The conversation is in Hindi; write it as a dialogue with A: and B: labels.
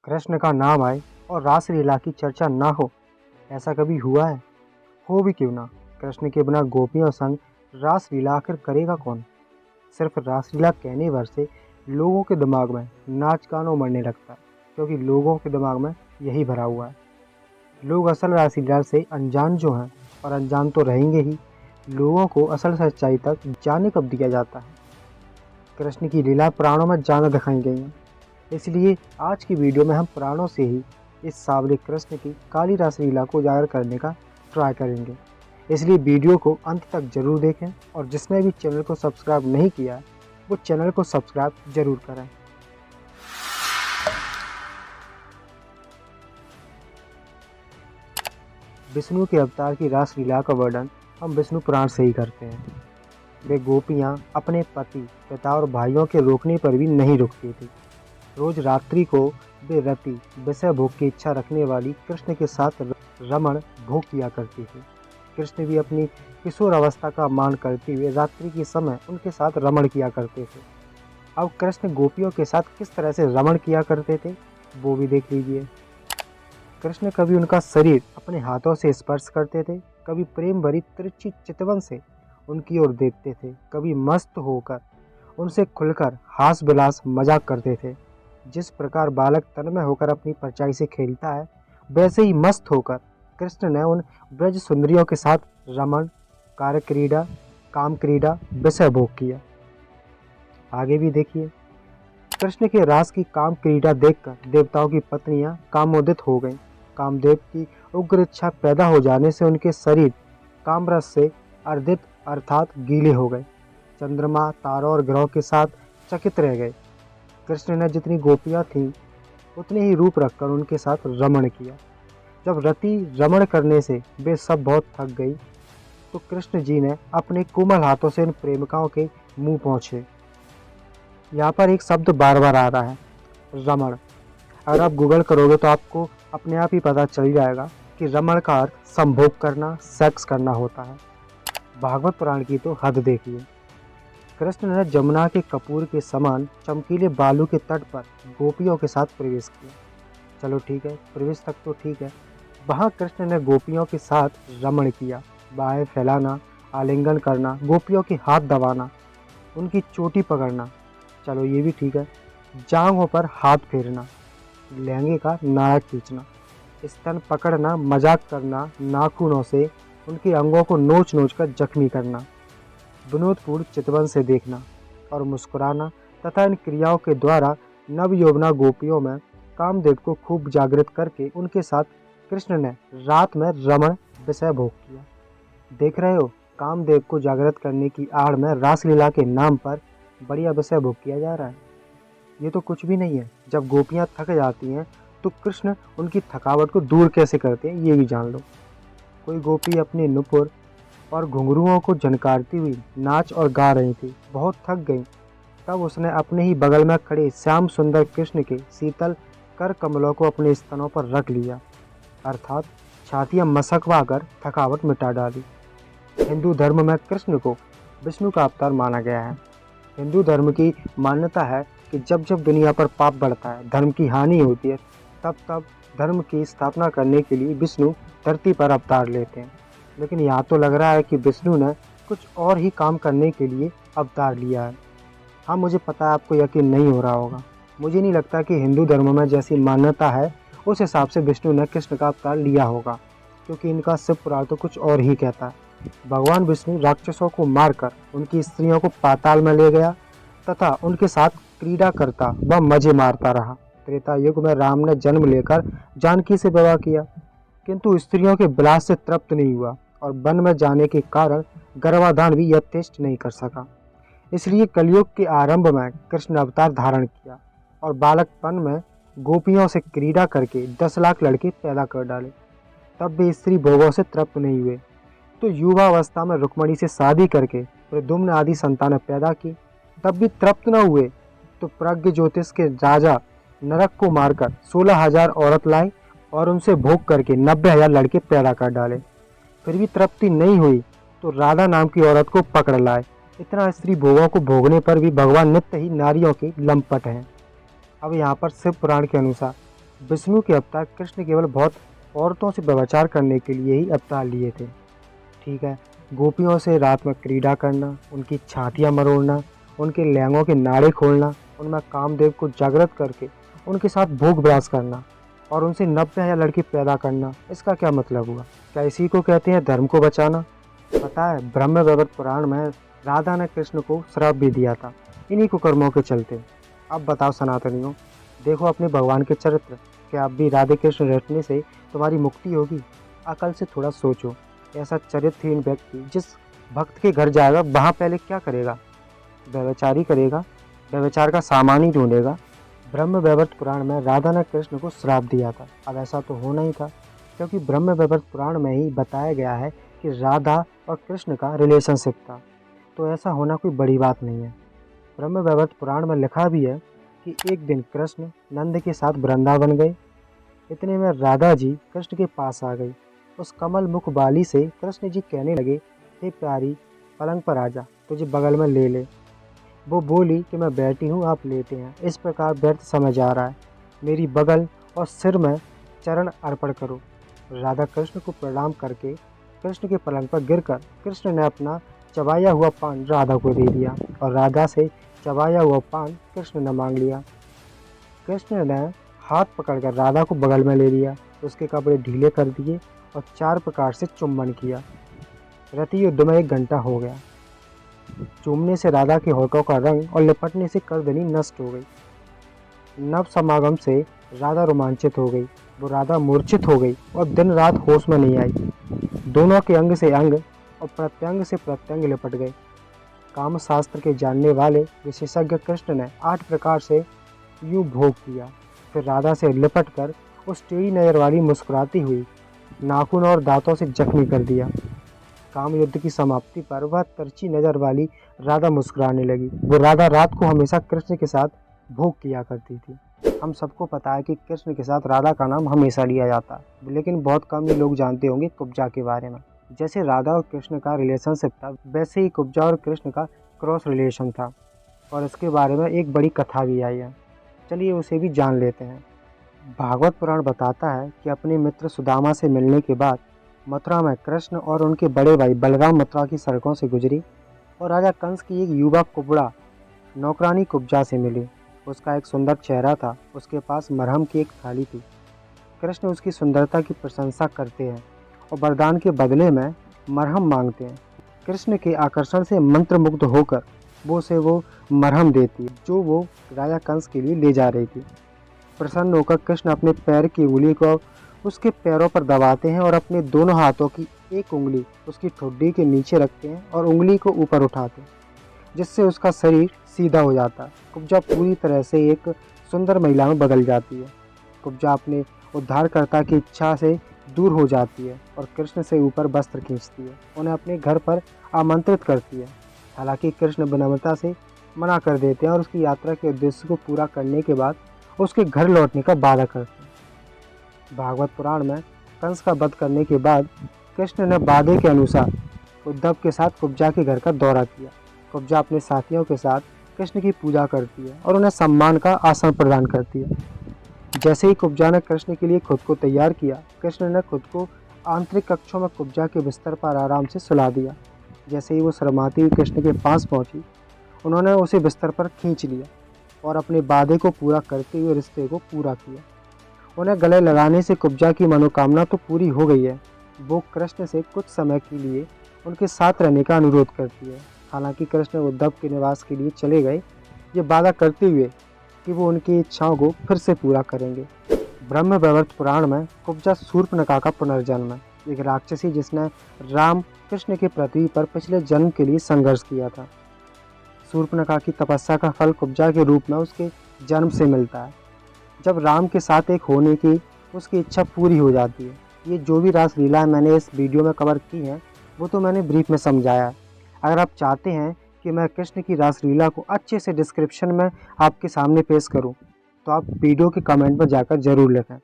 A: कृष्ण का नाम आए और रासलीला की चर्चा ना हो, ऐसा कभी हुआ है? हो भी क्यों ना, कृष्ण के बिना गोपियों संग रासलीला आखिर करेगा कौन? सिर्फ रासलीला कहने भर से लोगों के दिमाग में नाच गाना उमड़ने लगता है, क्योंकि लोगों के दिमाग में यही भरा हुआ है। लोग असल रासलीला से अनजान जो हैं, और अनजान तो रहेंगे ही, लोगों को असल सच्चाई तक जाने कब दिया जाता है। कृष्ण की लीला पुराणों में ज्यादा दिखाई गई हैं, इसलिए आज की वीडियो में हम पुराणों से ही इस सांवले कृष्ण की काली रासलीला को उजागर करने का ट्राई करेंगे। इसलिए वीडियो को अंत तक जरूर देखें, और जिसने भी चैनल को सब्सक्राइब नहीं किया वो चैनल को सब्सक्राइब जरूर करें। विष्णु के अवतार की रासलीला का वर्णन हम विष्णु पुराण से ही करते हैं। वे गोपियाँ अपने पति, पिता और भाइयों के रोकने पर भी नहीं रुकती थी। रोज रात्रि को वे रति विषय भोग की इच्छा रखने वाली कृष्ण के साथ रमण भोग किया करती थी। कृष्ण भी अपनी किशोर अवस्था का मान करते हुए रात्रि के समय उनके साथ रमण किया करते थे। अब कृष्ण गोपियों के साथ किस तरह से रमण किया करते थे वो भी देख लीजिए। कृष्ण कभी उनका शरीर अपने हाथों से स्पर्श करते थे, कभी प्रेम भरी तिरछी चितवन से उनकी ओर देखते थे, कभी मस्त होकर उनसे खुलकर हास विलास मजाक करते थे। जिस प्रकार बालक तन्मय होकर अपनी परछाई से खेलता है, वैसे ही मस्त होकर कृष्ण ने उन ब्रज सुंदरियों के साथ रमण, कार्य क्रीड़ा, काम क्रीड़ा, विषय भोग किया। आगे भी देखिए। कृष्ण के रास की काम क्रीड़ा देखकर देवताओं की पत्नियां कामोदित हो गईं। कामदेव की उग्र इच्छा पैदा हो जाने से उनके शरीर कामरस से अर्धित अर्थात गीले हो गए। चंद्रमा, तारों और ग्रहों के साथ चकित रह गए। कृष्ण ने जितनी गोपियां थीं उतने ही रूप रखकर उनके साथ रमण किया। जब रति रमण करने से वे सब बहुत थक गई, तो कृष्ण जी ने अपने कोमल हाथों से इन प्रेमिकाओं के मुंह पहुँचे। यहाँ पर एक शब्द बार बार आ रहा है, रमण। अगर आप गूगल करोगे तो आपको अपने आप ही पता चल जाएगा कि रमण का अर्थ संभोग करना, सेक्स करना होता है। भागवत पुराण की तो हद देखिए। कृष्ण ने जमुना के कपूर के समान चमकीले बालू के तट पर गोपियों के साथ प्रवेश किया। चलो ठीक है, प्रवेश तक तो ठीक है। वहाँ कृष्ण ने गोपियों के साथ रमण किया। बाहें फैलाना, आलिंगन करना, गोपियों के हाथ दबाना, उनकी चोटी पकड़ना, चलो ये भी ठीक है। जांघों पर हाथ फेरना, लहंगे का नारा खींचना, स्तन पकड़ना, मजाक करना, नाखूनों से उनके अंगों को नोच नोच कर जख्मी करना, विनोदपूर्ण चितवन से देखना और मुस्कुराना, तथा इन क्रियाओं के द्वारा नवयौवना गोपियों में कामदेव को खूब जागृत करके उनके साथ कृष्ण ने रात में रमण विषय भोग किया। देख रहे हो, कामदेव को जागृत करने की आड़ में रासलीला के नाम पर बढ़िया विषय भोग किया जा रहा है। ये तो कुछ भी नहीं है। जब गोपियां थक जाती हैं तो कृष्ण उनकी थकावट को दूर कैसे करते हैं ये भी जान लो। कोई गोपी अपने नुपुर और घुंघरुओं को झनकारती हुई नाच और गा रही थी, बहुत थक गई। तब उसने अपने ही बगल में खड़े श्याम सुंदर कृष्ण के शीतल कर कमलों को अपने स्तनों पर रख लिया, अर्थात छातियां मसकवा कर थकावट मिटा डाली। हिंदू धर्म में कृष्ण को विष्णु का अवतार माना गया है। हिंदू धर्म की मान्यता है कि जब जब दुनिया पर पाप बढ़ता है, धर्म की हानि होती है, तब तब धर्म की स्थापना करने के लिए विष्णु धरती पर अवतार लेते हैं। लेकिन यहाँ तो लग रहा है कि विष्णु ने कुछ और ही काम करने के लिए अवतार लिया है। हाँ, मुझे पता है आपको यकीन नहीं हो रहा होगा। मुझे नहीं लगता कि हिंदू धर्म में जैसी मान्यता है उस हिसाब से विष्णु ने कृष्ण का अवतार लिया होगा, क्योंकि इनका शिव पुराण तो कुछ और ही कहता है। भगवान विष्णु राक्षसों को मारकर उनकी स्त्रियों को पाताल में ले गया तथा उनके साथ क्रीड़ा करता व मजे मारता रहा। त्रेता युग में राम ने जन्म लेकर जानकी से विवाह किया, किंतु स्त्रियों के विलास से तृप्त नहीं हुआ और वन में जाने के कारण गर्भाधान भी यथेष्ट नहीं कर सका। इसलिए कलयुग के आरंभ में कृष्ण अवतार धारण किया और बालकपन में गोपियों से क्रीड़ा करके 10 लाख लड़के पैदा कर डाले। तब वे स्त्री भोगों से तृप्त नहीं हुए, तो युवावस्था में रुक्मणी से शादी करके प्रद्युम्न आदि संतानें पैदा की। तब भी तृप्त न हुए तो प्रज्ञ ज्योतिष के राजा नरक को मारकर 16,000 औरत लाए और उनसे भोग करके 90,000 लड़के पैदा कर डाले। फिर भी तृप्ति नहीं हुई तो राधा नाम की औरत को पकड़ लाए। इतना स्त्री भोगों को भोगने पर भी भगवान नित्य ही नारियों के लंपट हैं। अब यहाँ पर शिव पुराण के अनुसार विष्णु के अवतार कृष्ण केवल बहुत औरतों से व्यभिचार करने के लिए ही अवतार लिए थे। ठीक है, गोपियों से रात में क्रीड़ा करना, उनकी छातियाँ मरोड़ना, उनके लहंगों के नाड़े खोलना, उनमें कामदेव को जागृत करके उनके साथ भोग विलास करना और उनसे 90,000 लड़की पैदा करना, इसका क्या मतलब हुआ? क्या इसी को कहते हैं धर्म को बचाना? पता है, ब्रह्म वैवर्त पुराण में राधा ने कृष्ण को श्राप भी दिया था इन्हीं कुकर्मों के चलते। अब बताओ सनातनियों, देखो अपने भगवान के चरित्र, क्या अब भी राधे कृष्ण रटने से तुम्हारी मुक्ति होगी? अकल से थोड़ा सोचो। ऐसा चरित्रहीन व्यक्ति जिस भक्त के घर जाएगा वहाँ पहले क्या करेगा? व्यभिचारी करेगा, व्यभिचार का सामान ही ढूंढेगा। ब्रह्म वैवर्त पुराण में राधा ने कृष्ण को श्राप दिया था। अब ऐसा तो होना ही था, क्योंकि ब्रह्म वैवर्त पुराण में ही बताया गया है कि राधा और कृष्ण का रिलेशनशिप था, तो ऐसा होना कोई बड़ी बात नहीं है। ब्रह्म वैवर्त पुराण में लिखा भी है कि एक दिन कृष्ण नंद के साथ वृंदावन गए। इतने में राधा जी कृष्ण के पास आ गई। उस कमल मुख बाली से कृष्ण जी कहने लगे, हे प्यारी, पलंग पर आजा, तुझे बगल में ले ले। वो बोली कि मैं बैठी हूँ, आप लेटे हैं, इस प्रकार व्यर्थ समय जा रहा है, मेरी बगल और सिर में चरण अर्पण करो। राधा कृष्ण को प्रणाम करके कृष्ण के पलंग पर गिरकर कृष्ण ने अपना चबाया हुआ पान राधा को दे दिया और राधा से चबाया हुआ पान कृष्ण ने मांग लिया। कृष्ण ने हाथ पकड़कर राधा को बगल में ले लिया, उसके कपड़े ढीले कर दिए और 4 प्रकार से चुम्बन किया। रति युद्ध में 1 घंटा हो गया। चूमने से राधा के होठों का रंग और लिपटने से करदनी नष्ट हो गई। नव समागम से राधा रोमांचित हो गई। वो राधा मूर्छित हो गई और दिन रात होश में नहीं आई। दोनों के अंग से अंग और प्रत्यंग से प्रत्यंग लिपट गए। काम शास्त्र के जानने वाले विशेषज्ञ कृष्ण ने 8 प्रकार से यूं भोग किया। फिर राधा से लिपट कर उस टेढ़ी नजर वाली मुस्कुराती हुई नाखून और दांतों से जख्मी कर दिया। काम युद्ध की समाप्ति पर वह तिरछी नजर वाली राधा मुस्कुराने लगी। वो राधा रात को हमेशा कृष्ण के साथ भोग किया करती थी। हम सबको पता है कि कृष्ण के साथ राधा का नाम हमेशा लिया जाता है, लेकिन बहुत कम ही लोग जानते होंगे कुब्जा के बारे में। जैसे राधा और कृष्ण का रिलेशनशिप था, वैसे ही कुब्जा और कृष्ण का क्रॉस रिलेशन था और इसके बारे में एक बड़ी कथा भी आई है। चलिए उसे भी जान लेते हैं। भागवत पुराण बताता है कि अपने मित्र सुदामा से मिलने के बाद मथुरा में कृष्ण और उनके बड़े भाई बलराम मथुरा की सड़कों से गुजरी और राजा कंस की एक युवा कुबड़ा नौकरानी कुब्जा से मिली। उसका एक सुंदर चेहरा था, उसके पास मरहम की एक थाली थी। कृष्ण उसकी सुंदरता की प्रशंसा करते हैं और वरदान के बदले में मरहम मांगते हैं। कृष्ण के आकर्षण से मंत्रमुग्ध होकर वो मरहम देती है जो वो राजा कंस के लिए ले जा रही थी। प्रसन्न होकर कृष्ण अपने पैर की उंगली को उसके पैरों पर दबाते हैं और अपने दोनों हाथों की एक उंगली उसकी ठुड्डी के नीचे रखते हैं और उंगली को ऊपर उठाते हैं, जिससे उसका शरीर सीधा हो जाता है। कुब्जा पूरी तरह से एक सुंदर महिला में बदल जाती है। कुब्जा अपने उद्धारकर्ता की इच्छा से दूर हो जाती है और कृष्ण से ऊपर वस्त्र खींचती है, उन्हें अपने घर पर आमंत्रित करती है। हालांकि कृष्ण विनम्रता से मना कर देते हैं और उसकी यात्रा के उद्देश्य को पूरा करने के बाद उसके घर लौटने का वादा करते हैं। भागवत पुराण में कंस का वध करने के बाद कृष्ण ने वादे के अनुसार उद्धव के साथ कुब्जा के घर का दौरा किया। कुब्जा अपने साथियों के साथ कृष्ण की पूजा करती है और उन्हें सम्मान का आसन प्रदान करती है। जैसे ही कुब्जा ने कृष्ण के लिए खुद को तैयार किया, कृष्ण ने खुद को आंतरिक कक्षों में कुब्जा के बिस्तर पर आराम से सुला दिया। जैसे ही वो शर्माती हुई कृष्ण के पास पहुंची, उन्होंने उसे बिस्तर पर खींच लिया और अपने वादे को पूरा करते हुए रिश्ते को पूरा किया। उन्हें गले लगाने से कुब्जा की मनोकामना तो पूरी हो गई है। वो कृष्ण से कुछ समय के लिए उनके साथ रहने का अनुरोध करती है। हालांकि कृष्ण उद्धव के निवास के लिए चले गए, ये वादा करते हुए कि वो उनकी इच्छाओं को फिर से पूरा करेंगे। ब्रह्म वैवर्त पुराण में कुब्जा शूर्पणखा का पुनर्जन्म है, एक राक्षसी जिसने राम कृष्ण के पृथ्वी पर पिछले जन्म के लिए संघर्ष किया था। शूर्पणखा की तपस्या का फल कुब्जा के रूप में उसके जन्म से मिलता है। जब राम के साथ एक होने की उसकी इच्छा पूरी हो जाती है। ये जो भी रासलीला मैंने इस वीडियो में कवर की है, वो तो मैंने ब्रीफ में समझाया। अगर आप चाहते हैं कि मैं कृष्ण की रासलीला को अच्छे से डिस्क्रिप्शन में आपके सामने पेश करूं, तो आप वीडियो के कमेंट में जाकर ज़रूर लिखें।